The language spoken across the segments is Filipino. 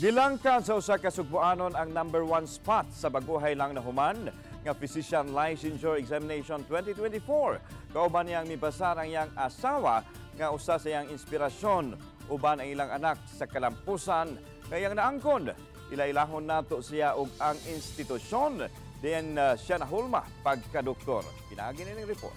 Gilangkan sa usa ka sugpuanon ang #1 spot sa baguhay lang na human nga Physician Licensure Examination 2024. Kauban niyang mipasar ang iyang asawa nga usa sa iyang inspirasyon uban ang ilang anak sa kalampusan kayang naangkon. Ilailahon nato siya ug ang institusyon diyan siya nahulma pagkadoktor. Pinaagi ning report.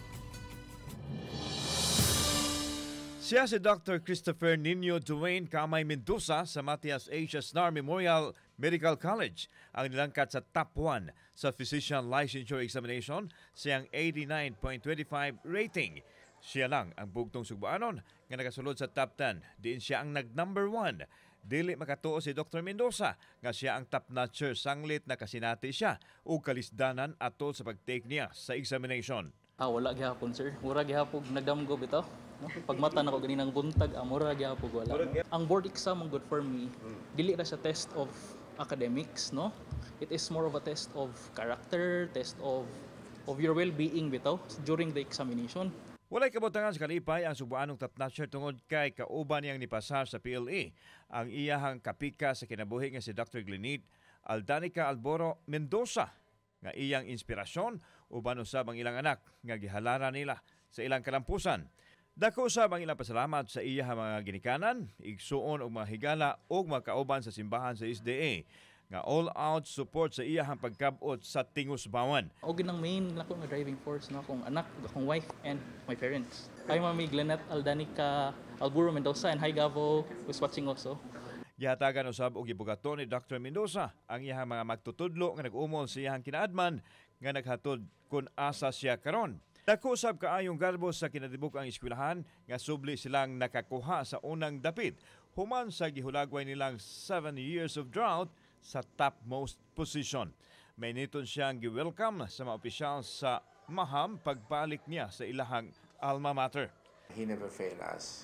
Siya si Dr. Christopher Nino Duane Kamay Mendoza sa Matias A. Snar Memorial Medical College ang nilangkat sa top 1 sa Physician Licensure Examination siyang 89.25 rating. Siya lang ang bugtong sugbuanon nga nakasulod sa top 10. Diin siya ang nag-1. Dili makatuo si Dr. Mendoza nga siya ang top-notcher sanglit na kasinati siya o kalisdanan atol sa pag-take niya sa examination. Wala gihapon sir. Mura gihapon nagdamgo bitaw. No? Pagmata na ko ganinang buntag, mura gihapon wala. No? Ang board exam ang good for me. Dili ra siya test of academics, no? It is more of a test of character, test of your well-being bitaw during the examination. Walay kabutangan sa kalipay ang subuanong top-notcher tungod kay kauban niyang nipasar sa PLA. Ang iyahang kapika sa kinabuhi nga si Dr. Glenit Aldanica Alboro Mendoza nga iyang inspirasyon uban usab ang ilang anak nga gihalaran nila sa ilang kalampusan. Dako usab ang ilang pasalamat sa iyang mga ginikanan, igsuon og mga higala ug mga kauban sa simbahan sa SDA nga all-out support sa iyang pagkabot sa Tingusbawan. O ginang main nako nga driving force no akong anak, akong wife and my parents. Hi Mami Glenette Aldanica Alboro Mendoza and hi Gavo who's watching also. Gihatagan usab og gibugaton ni Dr. Mendoza ang iyang mga magtutudlo nga nag-umol sa iyang kinaadman nga naghatod kun asa siya karon. Dako usab kaayong garbo sa kinatibuk ang eskwelahan nga subli silang nakakuha sa unang dapit human sa gihulagway nilang 7 years of drought sa topmost position. May niton siyang gi-welcome sa mga opisyal sa Maham pagbalik niya sa ilahang alma mater. He never failed us.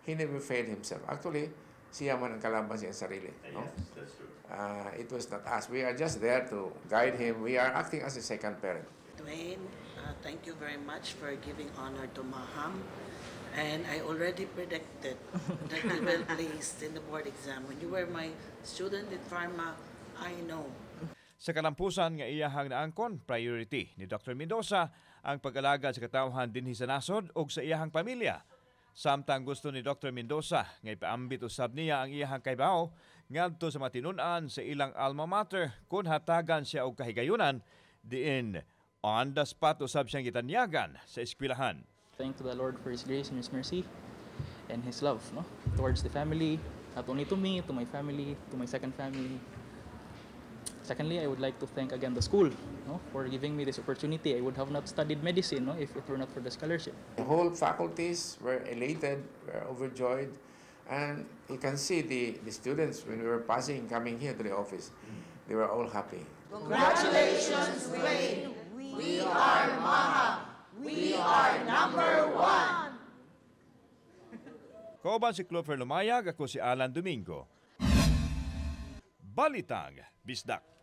He never failed himself. Actually, siya man ang kalaban siya sarili. No? Yes, that's true. It was not us. We are just there to guide him. We are acting as a second parent. Duane, thank you very much for giving honor to Maham. And I already predicted that you will place in the board exam. When you were my student in Pharma, I know. Sa kalampusan nga iyahang naangkon, priority ni Dr. Mendoza ang pag-alaga sa katawhan dinhi sa nasod ug sa iyahang pamilya. Samtang gusto ni Dr. Mendoza nga ipaambit usab niya ang iyahang kaybaw ngadto sa matinun-an sa ilang alma mater kun hatagan siya og kahigayunan diin on the spot usab siyang gitanyagan sa eskwelahan. Thank to the Lord for His grace and His mercy and His love, no, towards the family, not only to me, to my family, to my second family. Secondly, I would like to thank again the school, no, for giving me this opportunity. I would have not studied medicine, no, if it were not for the scholarship. The whole faculties were elated, were overjoyed, and you can see the students when we were passing, coming here to the office, they were all happy. Congratulations, Duane! We are Maham! We are #1! Kauban si Clover Lumayag, ako si Alan Domingo. Balitang Bisdak.